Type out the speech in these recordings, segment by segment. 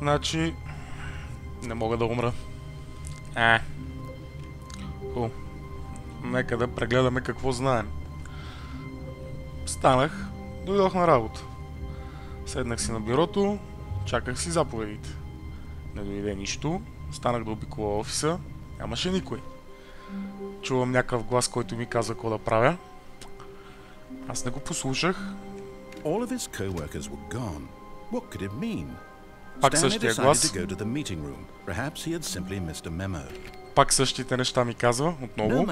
Значи... Не мога да умра. Нека да прегледаме какво знаем. Станах, дойдох на работа. Седнах си на бюрото, чаках си заповедите. Не дойде нищо, станах да обиколя офиса, нямаше никой. Чувам някакъв глас, който ми каза какво да правя. Аз не го послушах. All of his co-workers were gone. What could it mean? Пак същия глас. Пак същите неща ми казва, отново.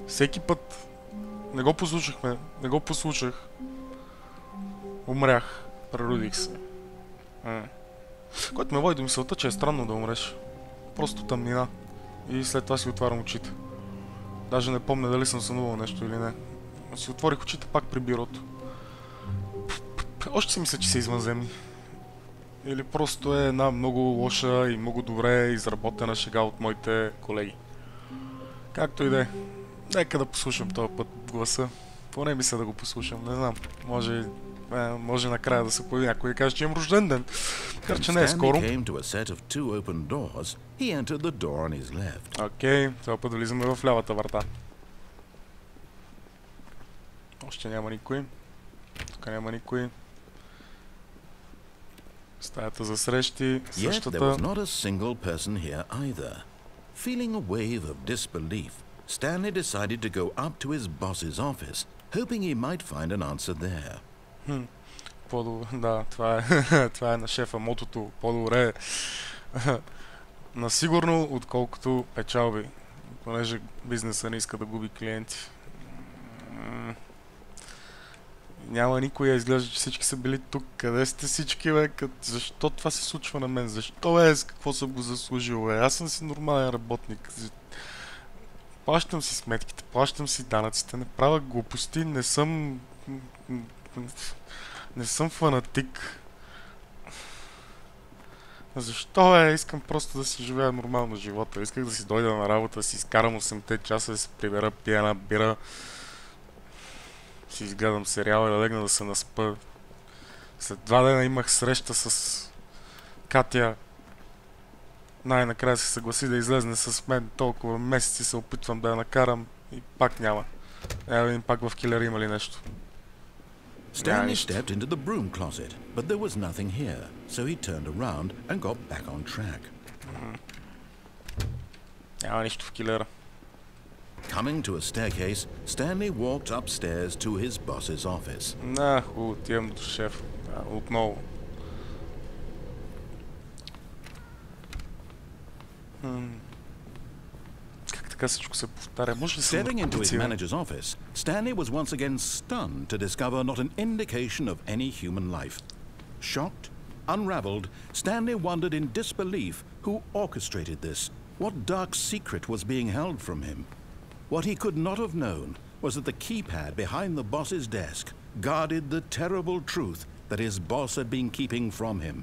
Всеки път не го послушахме, не го послушах. Умрях, преродих се. Което ме води до мисълта, че е странно да умреш. Просто тъмнина. И след това си отварям очите. Даже не помня дали съм сънувал нещо или не. Си отворих очите пак при бюрото. Още си мисля, че са извънземни. Или просто е една много лоша и много добре изработена шега от моите колеги. Както и да е. Нека да послушам този път гласа. Поне мисля да го послушам, не знам. Може накрая да се появи някой и каже, че имам рожден ден. Макар че не е скоро. Окей, това път влизаме в лявата врата. Още няма никой. Тук няма никой. Стаята за срещи, същата. Feeling a wave of disbelief, Stanley decided to go up to his boss's office, hoping he might find an answer there. Да, това е на шефа мотото. По-добре на сигурно, отколкото печалби. Понеже бизнеса не иска да губи клиенти. Няма никой, изглежда, че всички са били тук. Къде сте всички, бе? Защо това се случва на мен? Защо, бе? С какво съм го заслужил, бе? Аз съм си нормален работник. Плащам си сметките, плащам си данъците, не правя глупости, не съм фанатик. Защо, бе? Искам просто да си живея нормално живота. Исках да си дойда на работа, да си изкарам 8-те часа, да се прибера, пия една бира, си изгледам сериал и да легна да се наспа. След 2 дена имах среща с Катя. Най-накрая се съгласи да излезне с мен. Толкова месеци се опитвам да я накарам и пак няма. Да видим пак в килера има ли нещо. Stanley stepped into the broom closet, but there was nothing here, so he turned around and got back on track. Няма нищо в килера. Coming to a staircase, Stanley walked upstairs to his boss's office. Хубаво, отивам до шеф. Отново. Как така всичко се повтаря? Може ли се Stepping into his manager's office, Stanley was once again stunned to discover not an indication of any human life. Shocked, unraveled, Stanley wondered in disbelief who orchestrated this, what dark secret was being held from him. What he could not have known was that the keypad behind the boss's desk guarded the terrible truth that his boss had been keeping from him.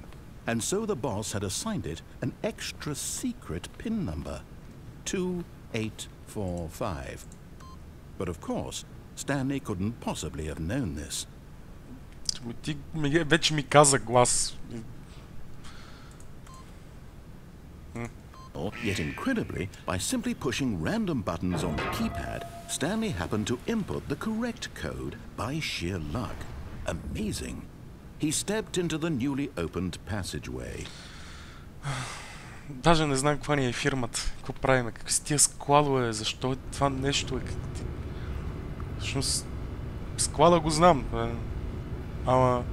And so the boss had assigned it an extra secret PIN number, 2845. But of course, Stanley couldn't possibly have known this. Ти вече ми каза глас. Yet incredibly, by simply pushing random buttons on the keypad, Stanley happened to input the correct code by sheer luck. Amazing. He stepped into the newly opened passageway. Даже не знам каква ни е фирмата. Какво правим? Какви са тия складове? Защо е това нещо? Всъщност, склада го знам. Ама...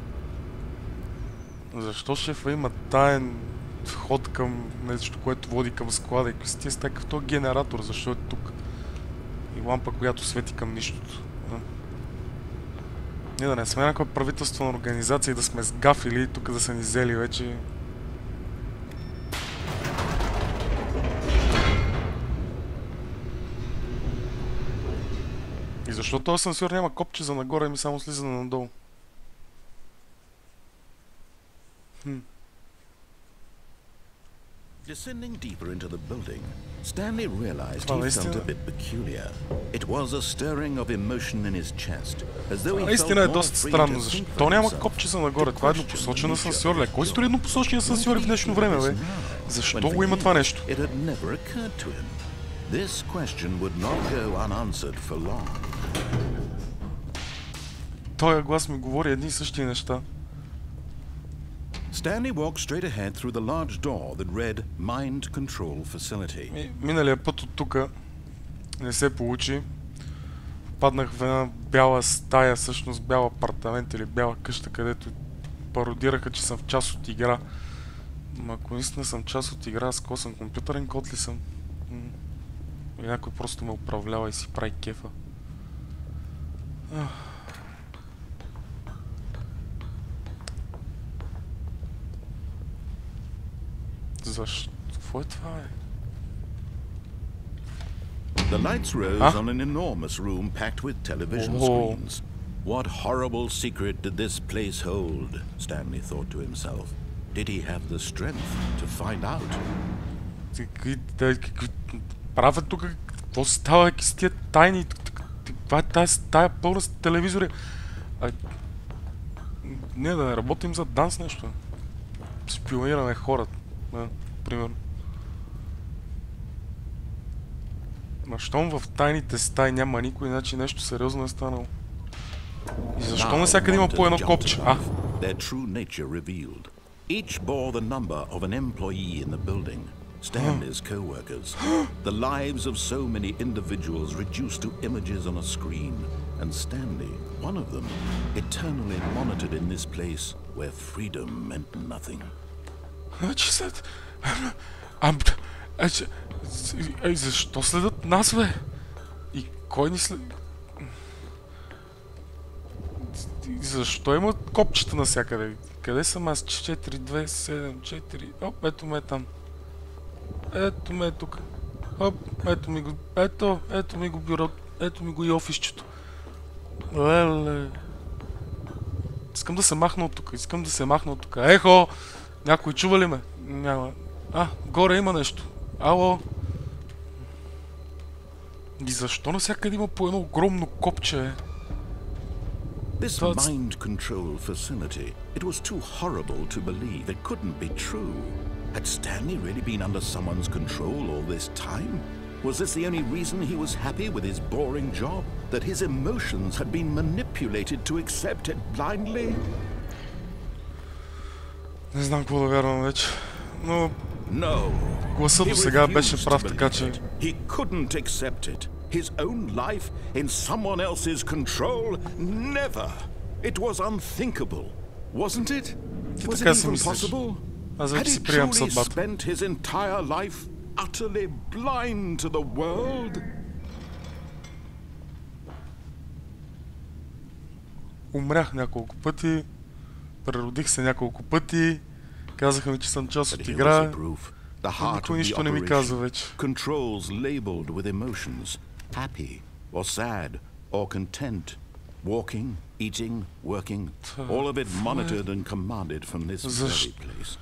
Защо шефа има таен вход към нещо, което води към склада? И какви са тия с такъв този генератор? Защо е тук? И лампа, която свети към нищото. Ние да не сме някаква правителствена организация и да сме сгафили и тук да са ни взели вече. И защо този асансьор няма копче за нагоре и ми само слиза надолу? Descending deeper into the building, Stanley realized he felt a bit peculiar. It was a stirring of emotion in his chest, as though he felt Наистина е more доста free странно. to think Защо for няма himself. копче за нагоре? Това е еднопосочен асансьор, ле. Кой строи еднопосочни асансьори в днешно време, бе? Защо го има това нещо? It had never occurred to him. This question would not go unanswered for long. Той глас ми говори едни и същи неща. Stanley walked straight ahead through the large door that read Mind Control Facility. Миналия път от тука не се получи. Паднах в една бяла стая, всъщност бял апартамент или бяла къща, където пародираха, че съм в част от игра. Ма ако наистина съм част от игра, с кой съм? Компютърен код ли съм? И някой просто ме управлява и си прави кефа. Защо? Какво е това, бе? The lights rose on an enormous room packed with television screens. What horrible secret did this place hold? Stanley thought to himself. Did he have the strength to find out? Какви правят тук? Какво става с тия тайни? Това е тая пълна с телевизори. Не, да не работим за данс нещо. Шпионираме хората. Примерно. Ма щом в тайните стаи няма никой, значи нещо сериозно е станало. И защо навсякъде има по едно копче? Their true nature revealed. Each bore the number of an employee in the building. Stanley's co-workers. The lives of so many individuals reduced to images on a screen. And Stanley, one of them, eternally monitored in this place where freedom meant nothing. Значи след... Защо следят нас, бе? И кой ни след... Защо има копчета навсякъде? Къде съм аз? 4, 2, 7, 4... Оп, ето ме там. Ето ме тук. Оп, ето ми го... Ето ми го бюро... Ето ми го и офисчето. Леле... Искам да се махна от тук. Ехо! Някой чува ли ме? Няма. Горе има нещо. Ало? И защо навсякъде има по едно огромно копче? This mind control facility, it was too horrible to believe. It couldn't be true. Had Stanley really been under someone's control all this time? Was this the only reason he was happy with his boring job? That his emotions had been manipulated to accept it blindly? Не знам какво да вярвам вече, но... Гласът до сега беше прав, така че... He couldn't accept it. His own life in someone else's control? Never! It was unthinkable, wasn't it? Was it even possible? Had he truly spent his entire life utterly blind to the world? Умрях няколко пъти, преродих се няколко пъти, казаха ми, че съм част от игра, никой нищо не ми казва вече. Controls labeled with emotions, happy or sad or content, walking, eating, working, all of it monitored and commanded from this very place.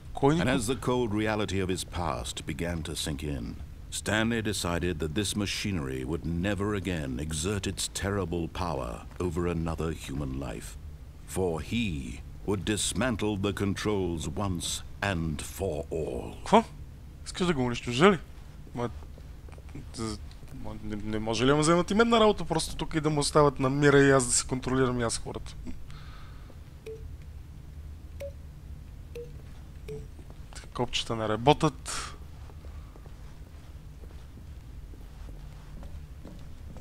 And as the cold reality of his past began to sink in, Stanley decided that this machinery would never again exert its terrible power over another human life, for he would dismantle the controls once and for all. Какво? Искаш да го унищожи ли? Не може ли да ме вземат и мен на работа просто тук и да му оставят на мира и аз да си контролирам и аз хората? Копчета не работят.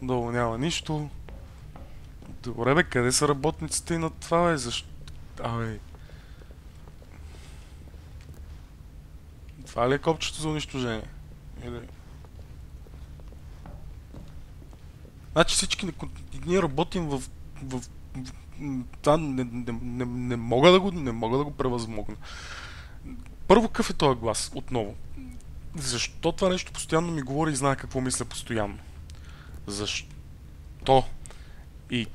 Долу няма нищо. Добре бе, къде са работниците и на това бе? Защо? Това ли е копчето за унищожение? Или... Значи всички... Ние работим в... Това не мога да го превъзмогна. Първо, какъв е този глас? Отново. Защо това нещо постоянно ми говори и знае какво мисля постоянно? Защо? И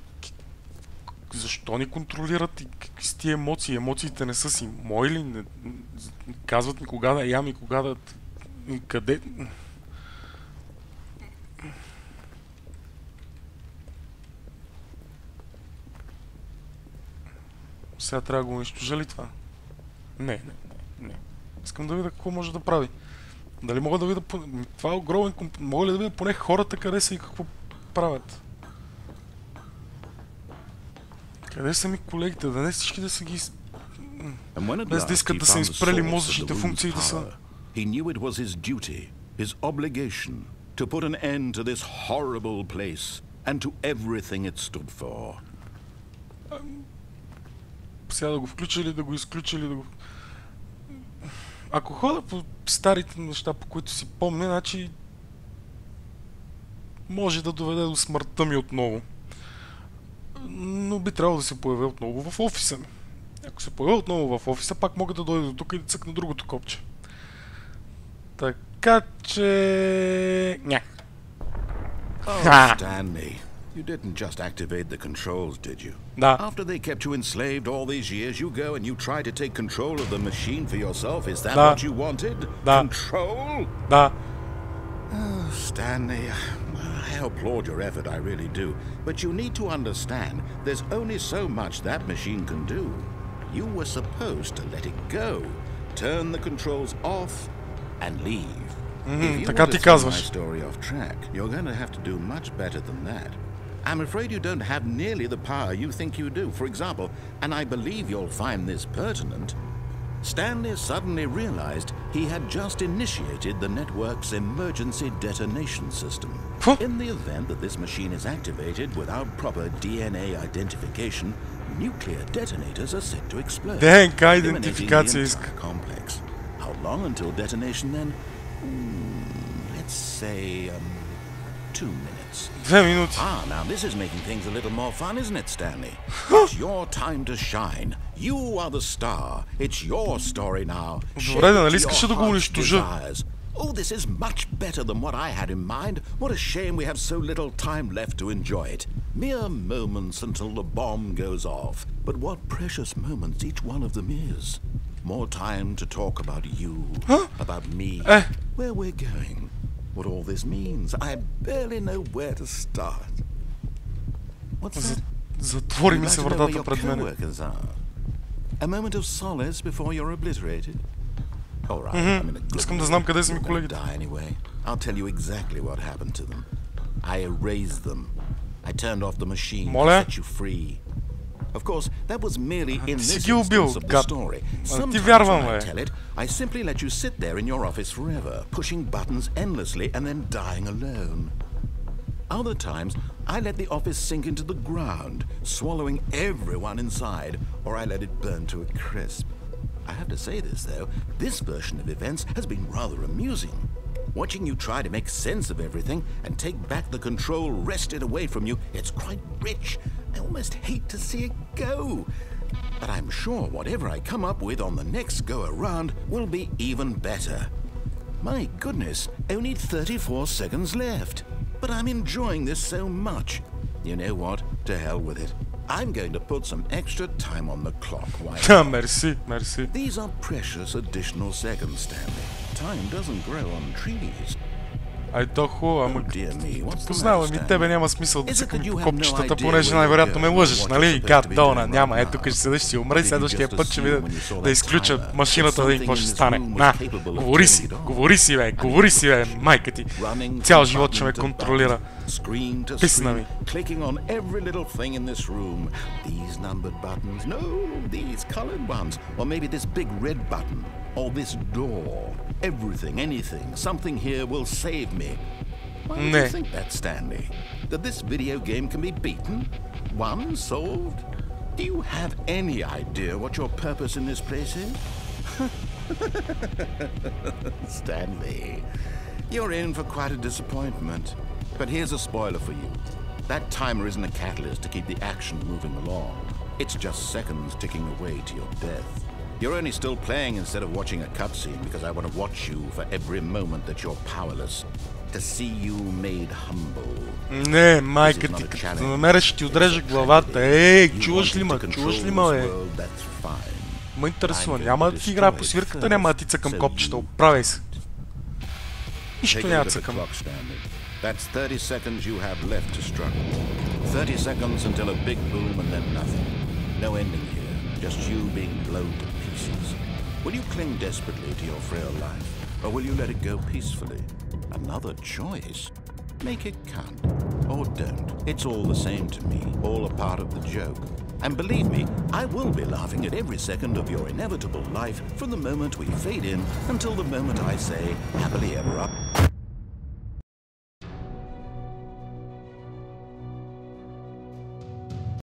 защо ни контролират и какви са тия емоции? Емоциите не са си мои ли? Казват ми кога да ям и кога да... Къде... Сега трябва да го унищожа ли това? Не. Искам да видя какво може да прави. Дали мога да видя... Това е огромен... Мога ли да видя поне хората къде са и какво правят? Къде са ми колегите? Да не всички да са ги... Без да искат да са изпрели мозъчните функции да са... He knew it was his duty, his obligation, to put an end to this horrible place and to everything it stood for. Сега да го включа или да го изключа или да го... Ако хода по старите неща, по които си помня, значи... Може да доведе до смъртта ми отново. Но би трябвало да се появя отново в офиса ми. Ако се появя отново в офиса, пак мога да дойда до тук и да цъкна другото копче. Така че... Ня. Oh, Stanley, you didn't just activate the controls, did you? Да. After they kept you enslaved all these years, you go and you try to take control of the machine for yourself. Is that what you wanted? Да. Control? Да. Oh, Stanley, I applaud your effort, I really do. But you need to understand, there's only so much that machine can do. You were supposed to let it go, turn the controls off, and leave. If you want to throw my story off track, you're going to have to do much better than that. I'm afraid you don't have nearly the power you think you do. For example, and I believe you'll find this pertinent, Stanley suddenly realized he had just initiated the network's emergency detonation system. In the event that this machine is activated without proper DNA identification, nuclear detonators are set to explode, eliminating the entire complex. How long until detonation then? Let's say 2 minutes. 2 minути. Now this is making things a little more fun, isn't it, Stanley? It's your time to shine. You are the star. It's your story now. Добре, да, нали искаше да го унищожа? Oh, this is much better than what I had in mind. What a shame we have so little time left to enjoy it. Mere moments until the bomb goes off. But what precious moments each one of them is. More time to talk about you, about me, where we're going, what all this means. I barely know where to start. What's that? Затвори ми се вратата пред мен. A moment of solace before you're obliterated. All right, I'm in a good Искам да знам къде са ми колегите. Anyway, I'll tell you exactly what happened to them. I erased them. I turned off the machine to set you free. Of course, that was merely in this instance of the story. Sometimes when I tell it, I simply let you sit there in your office forever, pushing buttons endlessly and then dying alone. Other times, I let the office sink into the ground, swallowing everyone inside, or I let it burn to a crisp. I have to say this, though, this version of events has been rather amusing. Watching you try to make sense of everything and take back the control wrested away from you, it's quite rich. I almost hate to see it go. But I'm sure whatever I come up with on the next go-around will be even better. My goodness, only 34 seconds left. But I'm enjoying this so much. You know what? To hell with it. I'm going to put some extra time on the clock. Why not? Merci. These are precious additional seconds, Stanley. Time doesn't grow on trees. Ай, то хубаво, ама познавам и тебе, няма смисъл да цъкам по копчетата, понеже най-вероятно ме лъжеш, нали? Гадона, няма, ето тук ще седеш, ще умре, следващия път ще видя да изключа машината, да и какво ще стане. На, говори си, бе, майка ти. Цял живот ще ме контролира. Писна ми. Clicking on every little thing in this room. These numbered buttons, no, these colored ones, or maybe this big red button, or this door. Everything, anything, something here will save me. Why do you think that, Stanley? That this video game can be beaten? Won? Solved? Do you have any idea what your purpose in this place is? Stanley, you're in for quite a disappointment. But here's a spoiler for you. That timer isn't a catalyst to keep the action moving along. It's just seconds ticking away to your death. You're only still playing instead of watching a cutscene because I want to watch you for every moment that you're powerless. To see you made humble. Не, майка ти, като намериш ще ти отрежа главата. Чуваш ли ма, бе? Ма интересува, няма да ти играя по свирката, няма да ти цъкам копчета, оправяй се. Нищо няма да цъкам. That's 30 seconds you have left to struggle. 30 seconds until a big boom and then nothing. No ending here. just you being blown to pieces. Will you cling desperately to your frail life, or will you let it go peacefully? Another choice. Make it count, or don't. It's all the same to me, all a part of the joke. And believe me, I will be laughing at every second of your inevitable life from the moment we fade in until the moment I say, happily ever after.